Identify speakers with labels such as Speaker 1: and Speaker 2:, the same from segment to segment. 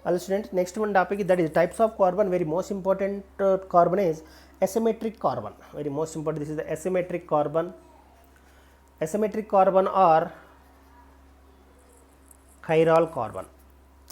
Speaker 1: Hello student, next one topic, that is types of carbon. Very most important carbon is asymmetric carbon. Very most important, this is the asymmetric carbon. Asymmetric carbon or chiral carbon.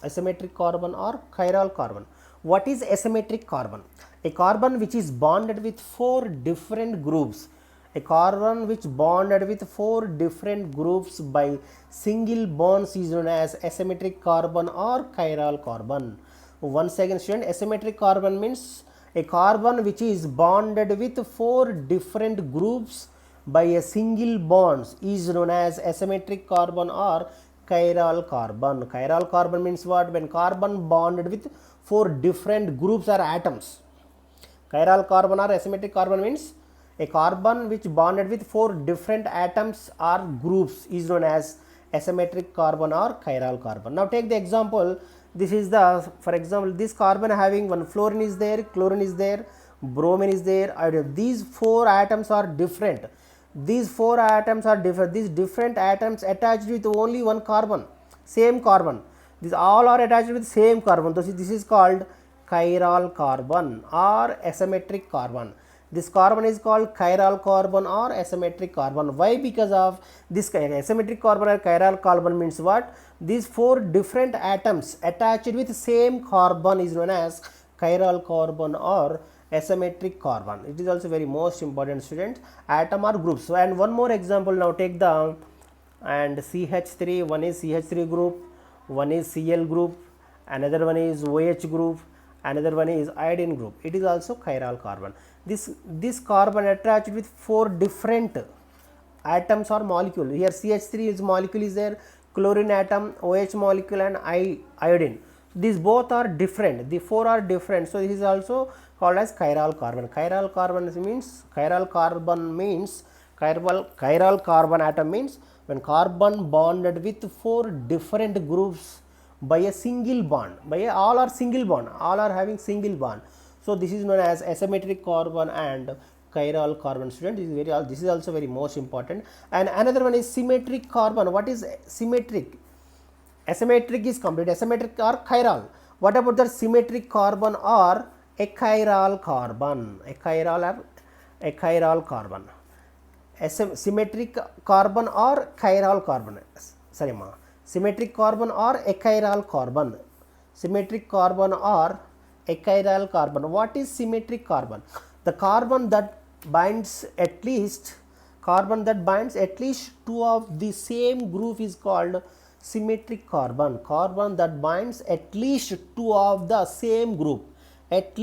Speaker 1: Asymmetric carbon or chiral carbon. What is asymmetric carbon? A carbon which is bonded with four different groups. A carbon which bonded with four different groups by single bonds is known as asymmetric carbon or chiral carbon. Once again student, asymmetric carbon means a carbon which is bonded with four different groups by a single bonds is known as asymmetric carbon or chiral carbon. Chiral carbon means what? When carbon bonded with four different groups or atoms. Chiral carbon or asymmetric carbon means a carbon which bonded with four different atoms or groups is known as asymmetric carbon or chiral carbon. Now take the example. This is the, for example, this carbon having one fluorine is there, chlorine is there, bromine is there, iodine. These four atoms are different. These four atoms are different. These different atoms attached with only one carbon, same carbon. These all are attached with same carbon. So this is called chiral carbon or asymmetric carbon. This carbon is called chiral carbon or asymmetric carbon. Why? Because of this asymmetric carbon or chiral carbon means what? These four different atoms attached with same carbon is known as chiral carbon or asymmetric carbon. It is also very most important student, atom or groups. So, and one more example, now take the and CH3, one is CH3 group, one is Cl group, another one is OH group, another one is iodine group. It is also chiral carbon. This carbon attached with four different atoms or molecule. Here CH3 is molecule is there, chlorine atom, OH molecule and iodine. These both are different. The four are different. So this is also called as chiral carbon. Chiral carbon atom means when carbon bonded with four different groups by a single bond, all are single bond, all are having single bond. So this is known as asymmetric carbon and chiral carbon student. This is also very most important. And another one is symmetric carbon. What is symmetric? Asymmetric is complete, asymmetric or chiral. What about the symmetric carbon or achiral carbon? Achiral carbon. Symmetric carbon or chiral carbon. Sorry ma. Symmetric carbon or achiral carbon. Symmetric carbon or achiral carbon. What is symmetric carbon? The carbon that binds at least two of the same group is called symmetric carbon. Carbon that binds at least two of the same group, is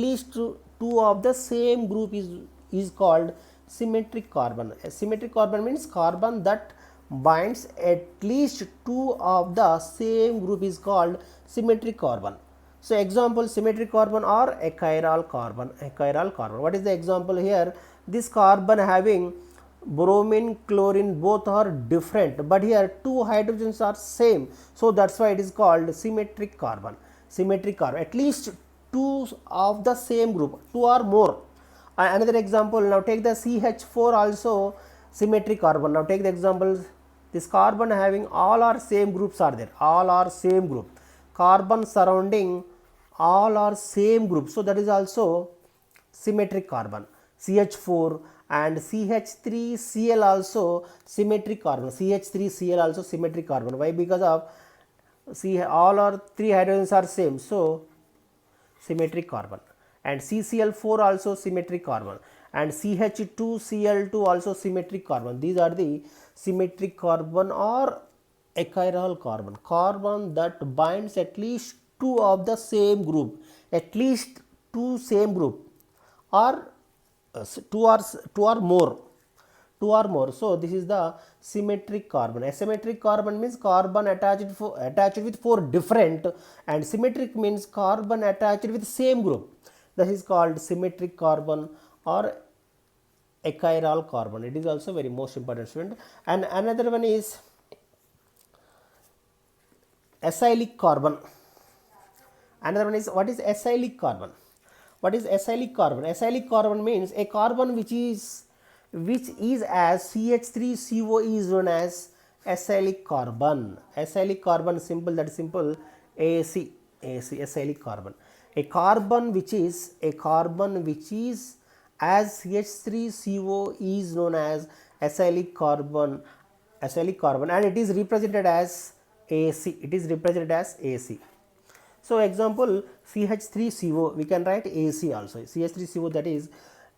Speaker 1: called symmetric carbon. Symmetric carbon means carbon that binds at least two of the same group is called symmetric carbon. So example, symmetric carbon or achiral carbon. What is the example here? This carbon having bromine, chlorine, both are different, but here two hydrogens are same. So that's why it is called symmetric carbon. At least two of the same group, two or more. Another example, now take the CH4 also symmetric carbon. Now take the examples. This carbon having all are same groups are there, all are same group. Carbon surrounding all are same group. So that is also symmetric carbon. CH4 and CH3Cl also symmetric carbon. CH3Cl also symmetric carbon. Why? Because of all are three hydrogens are same. So symmetric carbon. And CCl4 also symmetric carbon, and CH2Cl2 also symmetric carbon. These are the symmetric carbon or achiral carbon. Carbon that binds at least two of the same group, at least two same group, or two or more. So this is the symmetric carbon. Asymmetric carbon means carbon attached with four different, and symmetric means carbon attached with same group. That is called symmetric carbon or achiral carbon. It is also very most important student. And another one is acyclic carbon. Another one is, what is acyclic carbon? Acyclic carbon means a carbon which is as CH3CO is known as acyclic carbon. Acyclic carbon, simple, that is simple, AC, acylic carbon. A carbon which is as CH3CO is known as acylic carbon, and it is represented as AC. It is represented as AC. So example, CH3CO, we can write AC also. CH3CO, that is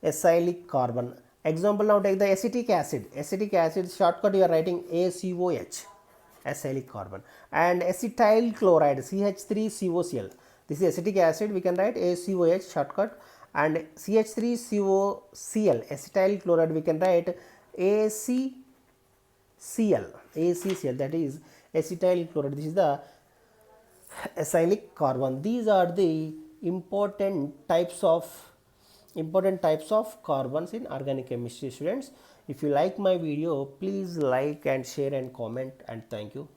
Speaker 1: acylic carbon. Example, now take the acetic acid. Acetic acid shortcut you are writing ACOH, acylic carbon. And acetyl chloride, CH3COCl. This is acetic acid, we can write ACOH shortcut. And CH3COCl, acetyl chloride, we can write ACCl, that is acetyl chloride. This is the acylic carbon. These are the important types of carbons in organic chemistry, students. If you like my video, please like and share and comment, and thank you.